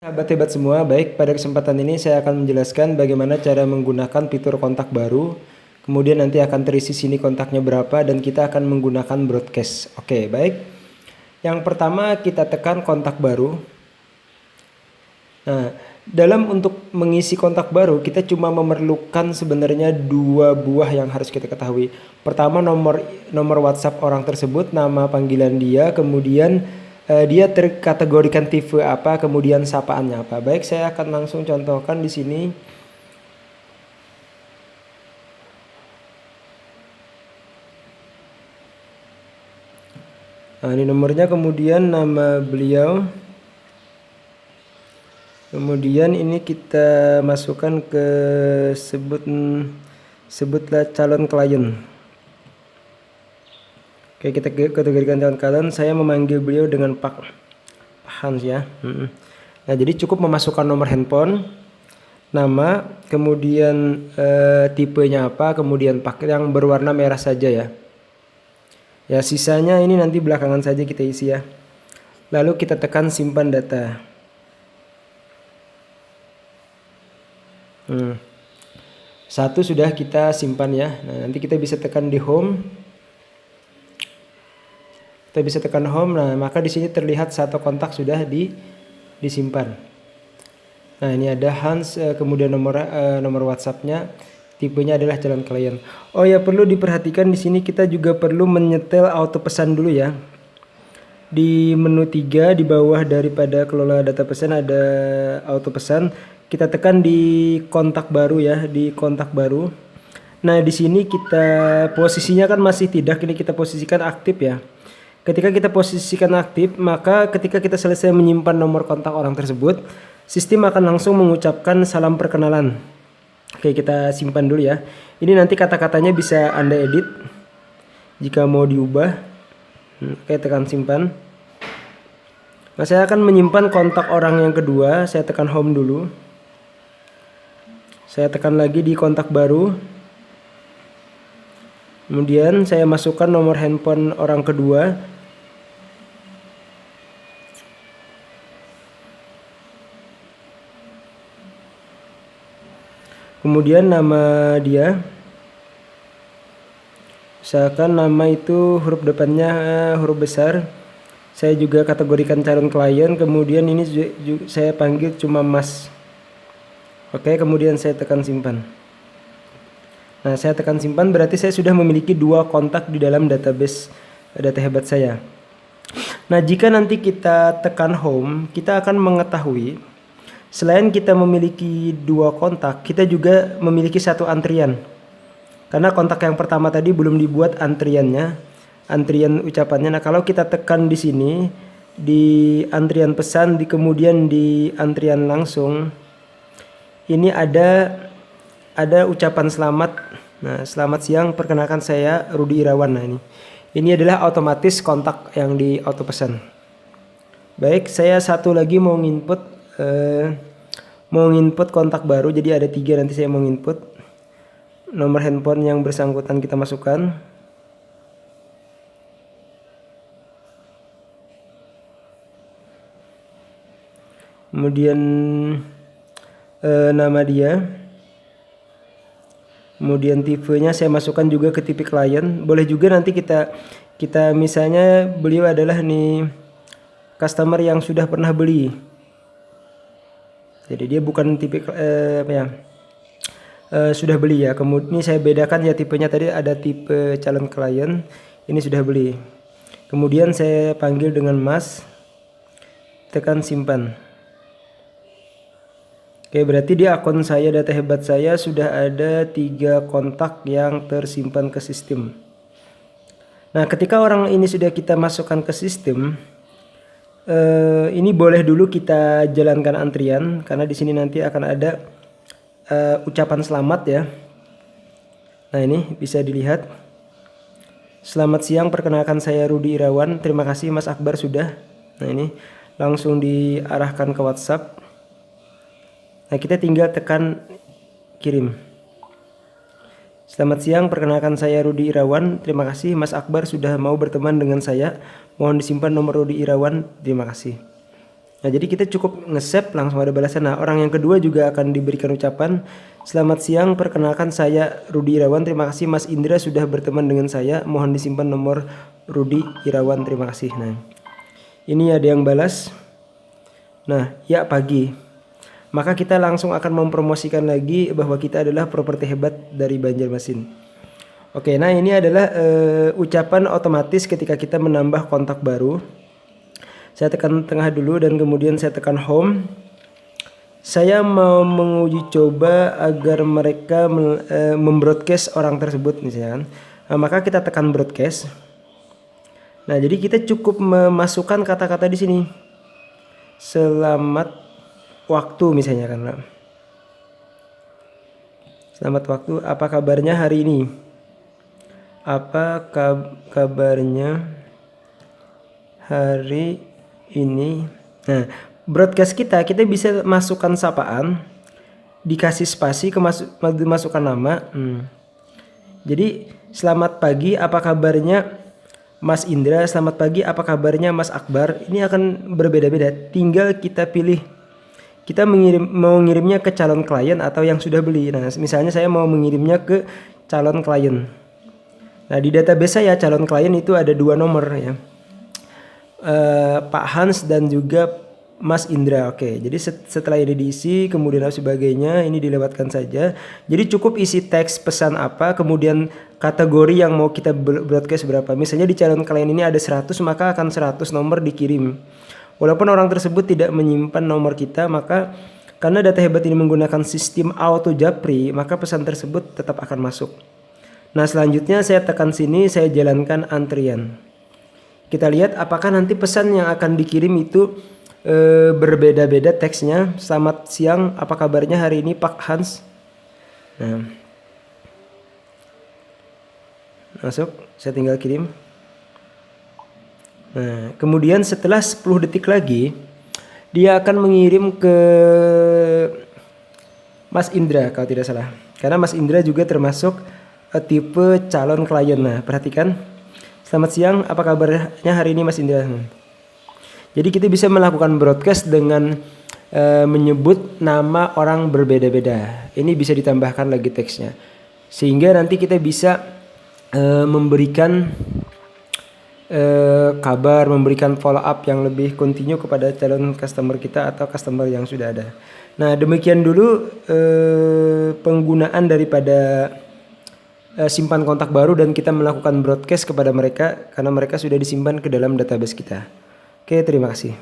Sahabat hebat semua, baik pada kesempatan ini saya akan menjelaskan bagaimana cara menggunakan fitur kontak baru. Kemudian nanti akan terisi sini kontaknya berapa dan kita akan menggunakan broadcast. Oke, baik. Yang pertama kita tekan kontak baru. Nah, dalam untuk mengisi kontak baru kita cuma memerlukan sebenarnya dua buah yang harus kita ketahui. Pertama nomor WhatsApp orang tersebut, nama panggilan dia, kemudian dia terkategorikan tipe apa, kemudian sapaannya apa. Baik, saya akan langsung contohkan di sini. Nah, ini nomornya, kemudian nama beliau. Kemudian ini kita masukkan ke sebutlah calon klien. Oke, kita kategorikan calon klien. Saya memanggil beliau dengan Pak Hans ya. Nah, jadi cukup memasukkan nomor handphone, nama, kemudian tipenya apa, kemudian paket yang berwarna merah saja ya. Ya, sisanya ini nanti belakangan saja kita isi ya. Lalu kita tekan simpan data. Satu sudah kita simpan ya. Nah, nanti kita bisa tekan di home. Kita bisa tekan home. Nah, maka di sini terlihat satu kontak sudah disimpan. Nah, ini ada Hans, kemudian nomor WhatsApp-nya, tipenya adalah calon klien. Oh ya, perlu diperhatikan di sini kita juga perlu menyetel auto pesan dulu ya. Di menu 3 di bawah daripada kelola data pesan ada auto pesan. Kita tekan di kontak baru ya, di kontak baru. Nah, di sini kita posisinya kan masih tidak, ini kita posisikan aktif ya. Ketika kita posisikan aktif, maka ketika kita selesai menyimpan nomor kontak orang tersebut, sistem akan langsung mengucapkan salam perkenalan. Oke, kita simpan dulu ya. Ini nanti kata-katanya bisa Anda edit jika mau diubah. Oke, tekan simpan. Nah, saya akan menyimpan kontak orang yang kedua. Saya tekan home dulu. Saya tekan lagi di kontak baru. Kemudian saya masukkan nomor handphone orang kedua. Kemudian nama dia. Misalkan nama itu huruf depannya huruf besar. Saya juga kategorikan calon klien. Kemudian ini saya panggil cuma Mas. Oke, kemudian saya tekan simpan. Nah, saya tekan simpan berarti saya sudah memiliki dua kontak di dalam database data hebat saya. Nah, jika nanti kita tekan home, kita akan mengetahui selain kita memiliki dua kontak, kita juga memiliki satu antrian. Karena kontak yang pertama tadi belum dibuat antriannya, antrian ucapannya. Nah, kalau kita tekan di sini di antrian pesan, kemudian di antrian langsung, ini ada ucapan selamat. Nah, selamat siang, perkenalkan saya Rudi Irawan. Nah, ini adalah otomatis kontak yang di auto pesan. Baik, saya satu lagi mau nginput kontak baru, jadi ada 3 nanti saya mau nginput nomor handphone yang bersangkutan, kita masukkan. Kemudian nama dia. Kemudian tipenya saya masukkan juga ke tipe klien. Boleh juga nanti kita misalnya beliau adalah nih customer yang sudah pernah beli. Jadi dia bukan tipe sudah beli ya. Kemudian ini saya bedakan ya, tipenya tadi ada tipe calon klien, ini sudah beli. Kemudian saya panggil dengan Mas. Tekan simpan. Oke, berarti di akun saya, data hebat saya, sudah ada 3 kontak yang tersimpan ke sistem. Nah, ketika orang ini sudah kita masukkan ke sistem, ini boleh dulu kita jalankan antrian, karena di sini nanti akan ada ucapan selamat ya. Nah, ini bisa dilihat. Selamat siang, perkenalkan saya Rudi Irawan. Terima kasih Mas Akbar sudah. Nah, ini langsung diarahkan ke WhatsApp. Nah, kita tinggal tekan kirim. Selamat siang, perkenalkan saya Rudi Irawan. Terima kasih Mas Akbar sudah mau berteman dengan saya. Mohon disimpan nomor Rudi Irawan. Terima kasih. Nah, jadi kita cukup nge-save langsung ada balasan. Nah, orang yang kedua juga akan diberikan ucapan, "Selamat siang, perkenalkan saya Rudi Irawan. Terima kasih Mas Indra sudah berteman dengan saya. Mohon disimpan nomor Rudi Irawan. Terima kasih." Nah, ini ada yang balas. Nah, ya pagi. Maka kita langsung akan mempromosikan lagi bahwa kita adalah properti hebat dari Banjarmasin. Oke, nah ini adalah ucapan otomatis ketika kita menambah kontak baru. Saya tekan tengah dulu dan kemudian saya tekan home. Saya mau menguji coba agar mereka membroadcast orang tersebut misalnya kan. Nah, maka kita tekan broadcast. Nah, jadi kita cukup memasukkan kata-kata di sini. Selamat waktu misalnya kan. Selamat waktu, apa kabarnya hari ini? Apa kabarnya hari ini? Nah, broadcast kita bisa masukkan sapaan, dikasih spasi, masukkan nama. Jadi selamat pagi, apa kabarnya Mas Indra? Selamat pagi, apa kabarnya Mas Akbar? Ini akan berbeda-beda. Tinggal kita pilih. Kita mau ngirimnya ke calon klien atau yang sudah beli. Nah, misalnya saya mau mengirimnya ke calon klien. Nah, di database saya calon klien itu ada 2 nomor ya. Pak Hans dan juga Mas Indra. Oke, jadi setelah ini diisi kemudian sebagainya ini dilewatkan saja. Jadi cukup isi teks pesan apa, kemudian kategori yang mau kita broadcast berapa. Misalnya di calon klien ini ada 100, maka akan 100 nomor dikirim. Walaupun orang tersebut tidak menyimpan nomor kita, maka karena data hebat ini menggunakan sistem auto japri, maka pesan tersebut tetap akan masuk. Nah, selanjutnya saya tekan sini, saya jalankan antrian. Kita lihat apakah nanti pesan yang akan dikirim itu berbeda-beda teksnya. Selamat siang, apa kabarnya hari ini Pak Hans? Nah, masuk, saya tinggal kirim. Nah, kemudian setelah 10 detik lagi dia akan mengirim ke Mas Indra kalau tidak salah. Karena Mas Indra juga termasuk tipe calon klien. Nah, perhatikan. Selamat siang, apa kabarnya hari ini Mas Indra? Jadi kita bisa melakukan broadcast dengan menyebut nama orang berbeda-beda. Ini bisa ditambahkan lagi teksnya. Sehingga nanti kita bisa memberikan kabar, memberikan follow up yang lebih kontinu kepada calon customer kita atau customer yang sudah ada. Nah, demikian dulu penggunaan daripada simpan kontak baru dan kita melakukan broadcast kepada mereka karena mereka sudah disimpan ke dalam database kita. Oke, terima kasih.